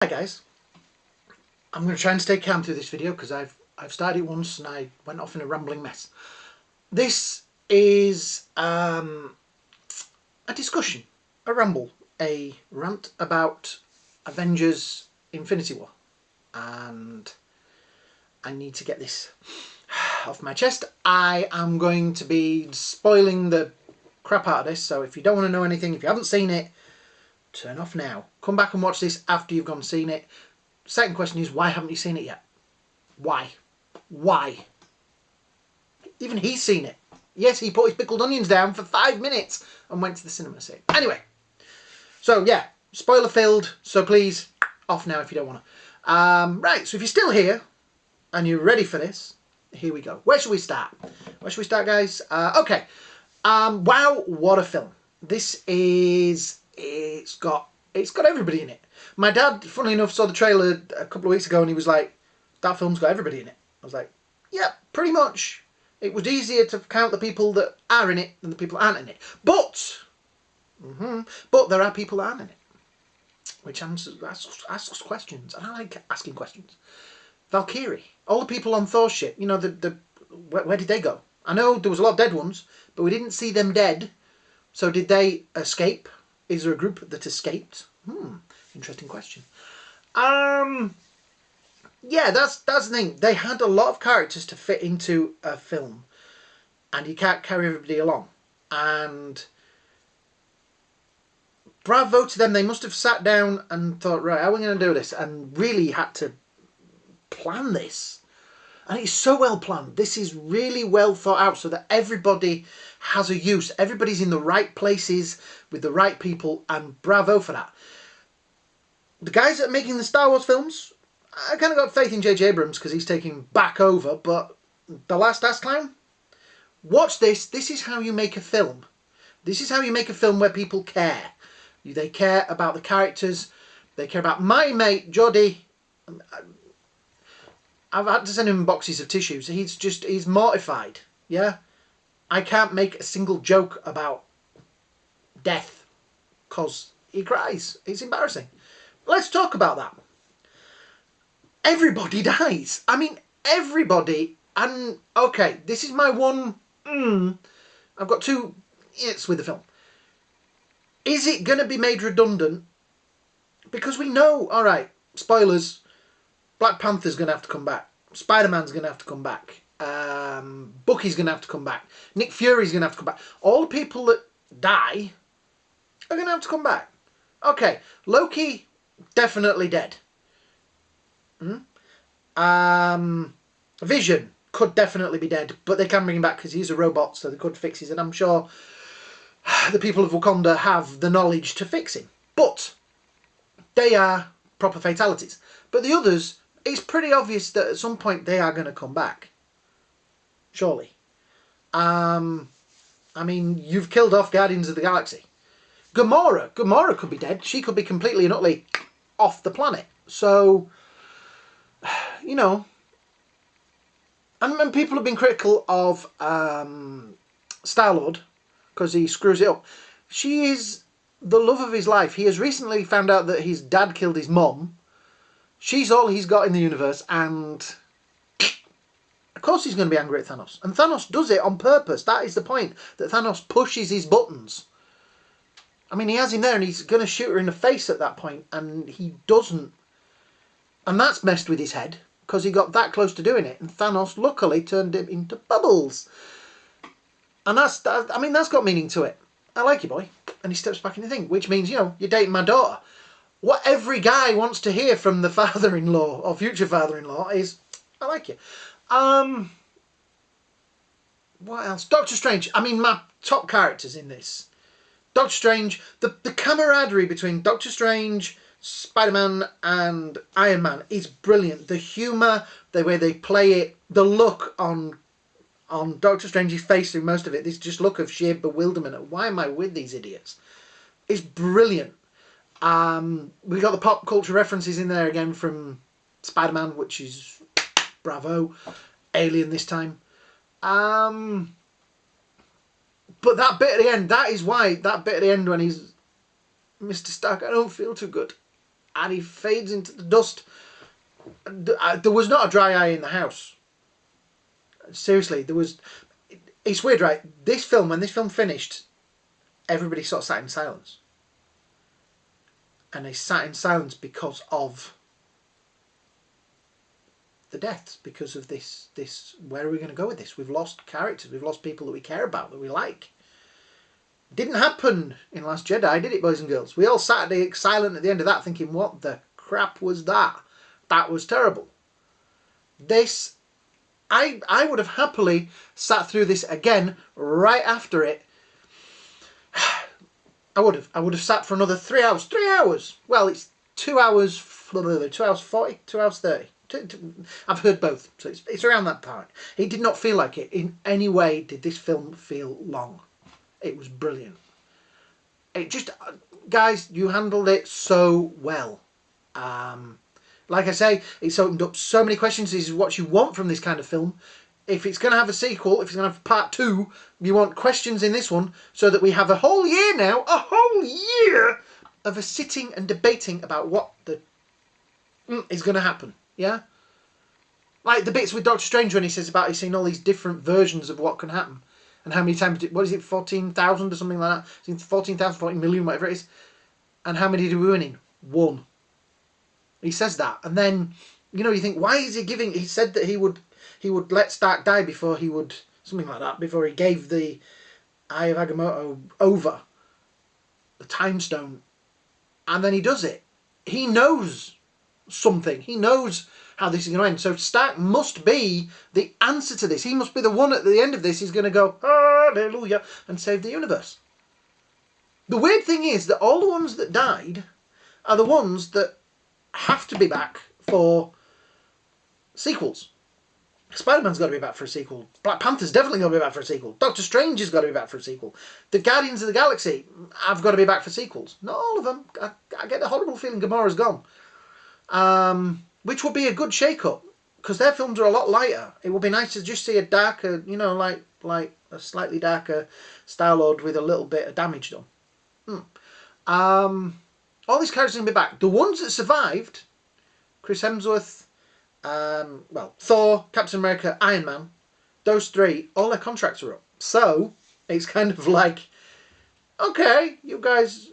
Hi guys, I'm going to try and stay calm through this video because I've started it once and I went off in a rambling mess. This is a discussion, a ramble, a rant about Avengers Infinity War, and I need to get this off my chest. I am going to be spoiling the crap out of this, so if you don't want to know anything, if you haven't seen it, turn off now. Come back and watch this after you've gone and seen it. Second question is, why haven't you seen it yet? Why? Why? Even he's seen it. Yes, he put his pickled onions down for 5 minutes and went to the cinema to see it. Anyway, so yeah, spoiler filled, so please, off now if you don't want to. Right, so if you're still here and you're ready for this, here we go. Where should we start? Where should we start, guys? Okay. Wow, what a film. This is... It's got everybody in it. My dad, funnily enough, saw the trailer a couple of weeks ago and he was like, that film's got everybody in it. I was like, yeah, pretty much. It was easier to count the people that are in it than the people that aren't in it. But there are people that aren't in it. Which asks questions. And I like asking questions. Valkyrie. All the people on Thor's ship, you know, where did they go? I know there was a lot of dead ones, but we didn't see them dead. So did they escape? Is there a group that escaped? Interesting question. Yeah, that's the thing. They had a lot of characters to fit into a film, and you can't carry everybody along. And bravo to them. They must have sat down and thought, right, how are we going to do this? And really had to plan this. And it's so well planned. This is really well thought out so that everybody has a use. Everybody's in the right places with the right people, and bravo for that. The guys that are making the Star Wars films, I kind of got faith in J.J. Abrams because he's taking back over, but The Last Climb, watch this. This is how you make a film. This is how you make a film where people care. They care about the characters. They care about my mate, Jodie. I've had to send him boxes of tissues. He's mortified. Yeah? I can't make a single joke about death because he cries. It's embarrassing. Let's talk about that. Everybody dies. I mean, everybody. And, okay, this is my one... I've got two it's with the film. Is it going to be made redundant? Because we know, alright, spoilers, Black Panther's going to have to come back. Spider-Man's going to have to come back. Bucky's going to have to come back. Nick Fury's going to have to come back. All the people that die are going to have to come back. Okay, Loki, definitely dead. Vision could definitely be dead, but they can bring him back because he's a robot, so they could fix him. And I'm sure the people of Wakanda have the knowledge to fix him. But they are proper fatalities. But the others, it's pretty obvious that at some point they are going to come back. Surely. I mean, you've killed off Guardians of the Galaxy. Gamora could be dead. She could be completely and utterly off the planet. So, you know, and people have been critical of Star-Lord because he screws it up. She is the love of his life. He has recently found out that his dad killed his mum. She's all he's got in the universe, and of course he's going to be angry at Thanos. And Thanos does it on purpose. That is the point, that Thanos pushes his buttons. I mean, he has him there and he's going to shoot her in the face at that point, and he doesn't. And that's messed with his head, because he got that close to doing it, and Thanos luckily turned him into bubbles. And that's got meaning to it. I like you, boy. And he steps back in the thing, which means, you know, you're dating my daughter. What every guy wants to hear from the father-in-law, or future father-in-law, is, I like you. What else? Doctor Strange. I mean, my top characters in this. Doctor Strange, the camaraderie between Doctor Strange, Spider-Man and Iron Man is brilliant. The humour, the way they play it, the look on Doctor Strange's face through most of it, this just look of sheer bewilderment. Why am I with these idiots? It's brilliant. We got the pop culture references in there again from Spider-Man, which is bravo. Alien this time. But that bit at the end, that is why, that bit at the end when he's Mr. Stark, I don't feel too good. and he fades into the dust. There was not a dry eye in the house. Seriously, there was. It's weird, right? This film, when this film finished, everybody sort of sat in silence. And they sat in silence because of the deaths, because of this. Where are we going to go with this? We've lost characters. We've lost people that we care about, that we like. It didn't happen in Last Jedi, did it, boys and girls? We all sat silent at the end of that thinking, what the crap was that? That was terrible. This, I would have happily sat through this again right after it. I would have sat for another 3 hours. 3 hours! Well, it's 2 hours, 2 hours 40, 2 hours 30. I've heard both, so it's around that part. It did not feel like it in any way. Did this film feel long? It was brilliant. It just, guys, you handled it so well. Like I say, it's opened up so many questions. This is what you want from this kind of film. If it's going to have a sequel, if it's going to have part 2, you want questions in this one, so that we have a whole year now, a whole year of us sitting and debating about what is going to happen. Yeah? Like the bits with Doctor Strange when he says about he's seen all these different versions of what can happen. And how many times, what is it, 14,000 or something like that? 14,000, 14 million, whatever it is. And how many did we win in? 1. He says that. And then, you know, you think, why is he giving... He said that he would let Stark die before he would... Something like that. Before he gave the Eye of Agamotto over. The Time Stone. And then he does it. He knows something. He knows how this is going to end. So Stark must be the answer to this. He must be the one at the end of this. He's going to go, hallelujah, and save the universe. The weird thing is that all the ones that died are the ones that have to be back for sequels. Spider-Man's got to be back for a sequel. Black Panther's definitely got to be back for a sequel. Doctor Strange has got to be back for a sequel. The Guardians of the Galaxy have got to be back for sequels. Not all of them. I get the horrible feeling Gamora's gone. Which would be a good shake-up, because their films are a lot lighter. It would be nice to just see a darker, you know, like a slightly darker Star-Lord with a little bit of damage done. All these characters are going to be back. The ones that survived, Chris Hemsworth, Thor, Captain America, Iron Man, those 3, all their contracts are up. So it's kind of like, okay, you guys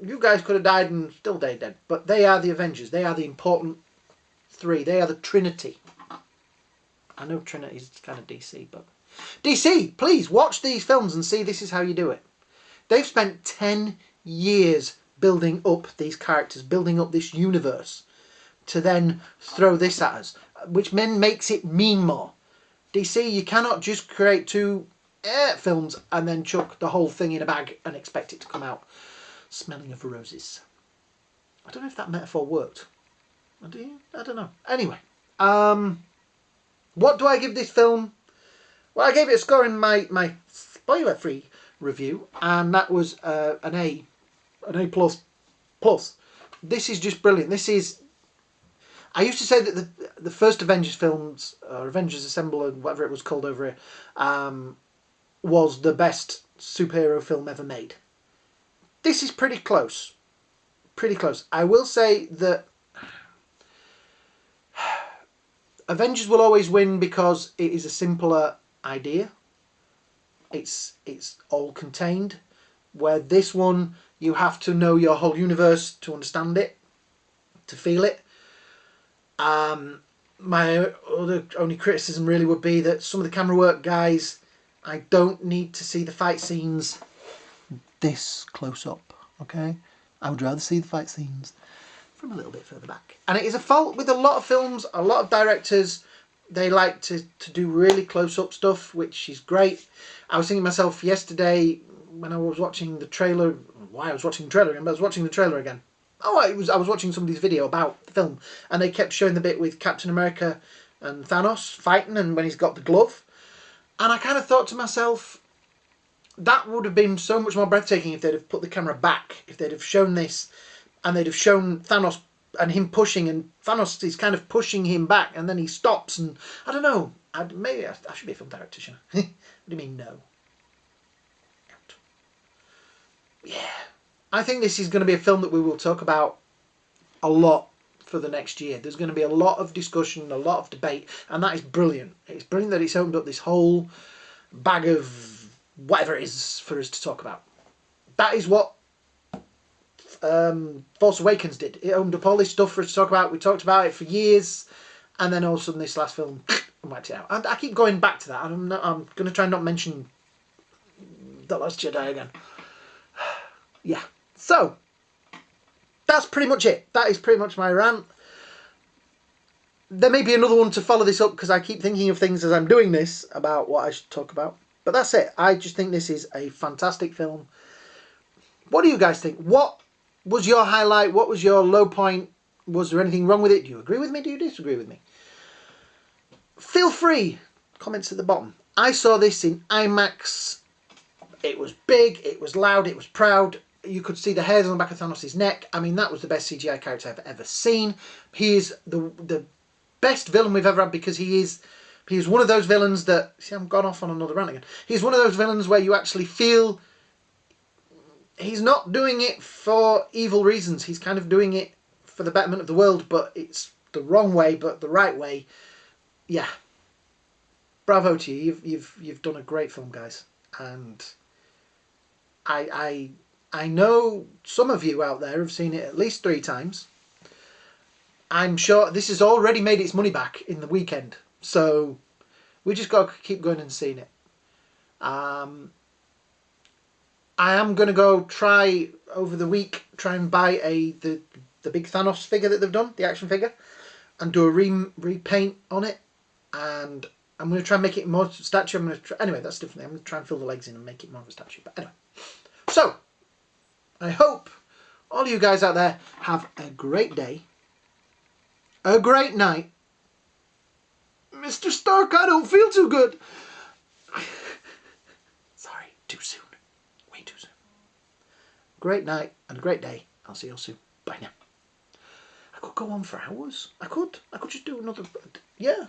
could have died and still dead. But they are the Avengers. They are the important 3. They are the Trinity. I know Trinity's kind of DC, but... DC, please, watch these films and see this is how you do it. They've spent 10 years building up these characters, building up this universe, to then throw this at us, which makes it mean more. DC, you cannot just create 2 films and then chuck the whole thing in a bag and expect it to come out smelling of roses. I don't know if that metaphor worked. Do you? I don't know. Anyway, what do I give this film? Well, I gave it a score in my spoiler-free review, and that was an A plus. This is just brilliant. This is... I used to say that the first Avengers films, or Avengers Assemble, or whatever it was called over here, was the best superhero film ever made. This is pretty close. Pretty close. I will say that Avengers will always win because it is a simpler idea. It's all contained. Where this one, you have to know your whole universe to understand it, to feel it. My other only criticism really would be that some of the camera work, guys, I don't need to see the fight scenes this close up, okay? I would rather see the fight scenes from a little bit further back. And it is a fault with a lot of films, a lot of directors. They like to do really close-up stuff, which is great. I was thinking to myself yesterday when I was watching the trailer, why I was watching the trailer again, but I was watching the trailer again. Oh, I was watching somebody's video about the film, and they kept showing the bit with Captain America and Thanos fighting, and when he's got the glove. And I kind of thought to myself, that would have been so much more breathtaking if they'd have put the camera back, if they'd have shown this, and they'd have shown Thanos and him pushing, and Thanos is kind of pushing him back, and then he stops, and I don't know. Maybe I should be a film director, shouldn't I? What do you mean, no? Yeah. I think this is going to be a film that we will talk about a lot for the next year. There's going to be a lot of discussion, a lot of debate, and that is brilliant. It's brilliant that it's opened up this whole bag of whatever it is for us to talk about. That is what Force Awakens did. It opened up all this stuff for us to talk about. We talked about it for years, and then all of a sudden this last film wiped it out. And I keep going back to that. I'm going to try and not mention The Last Jedi again. Yeah. So, that's pretty much it. That is pretty much my rant. There may be another one to follow this up because I keep thinking of things as I'm doing this about what I should talk about. But that's it. I just think this is a fantastic film. What do you guys think? What was your highlight? What was your low point? Was there anything wrong with it? Do you agree with me? Do you disagree with me? Feel free. Comments at the bottom. I saw this in IMAX. It was big. It was loud. It was proud. You could see the hairs on the back of Thanos' neck. I mean, that was the best CGI character I've ever seen. He is the best villain we've ever had because he is one of those villains that... See, I've gone off on another rant again. He's one of those villains where you actually feel he's not doing it for evil reasons. He's kind of doing it for the betterment of the world, but it's the wrong way, but the right way. Yeah. Bravo to you. You've done a great film, guys. And I know some of you out there have seen it at least 3 times. I'm sure this has already made its money back in the weekend. So we just got to keep going and seeing it. I am going to go try over the week, try and buy the big Thanos figure that they've done, the action figure, and do a repaint on it. And I'm going to try and make it more statue. Anyway, that's different. I'm going to try and fill the legs in and make it more of a statue. But anyway, so I hope all you guys out there have a great day, a great night. Mr. Stark, I don't feel too good. Sorry, too soon. Way too soon. Great night and a great day. I'll see you all soon. Bye now. I could go on for hours. I could just do another... Yeah.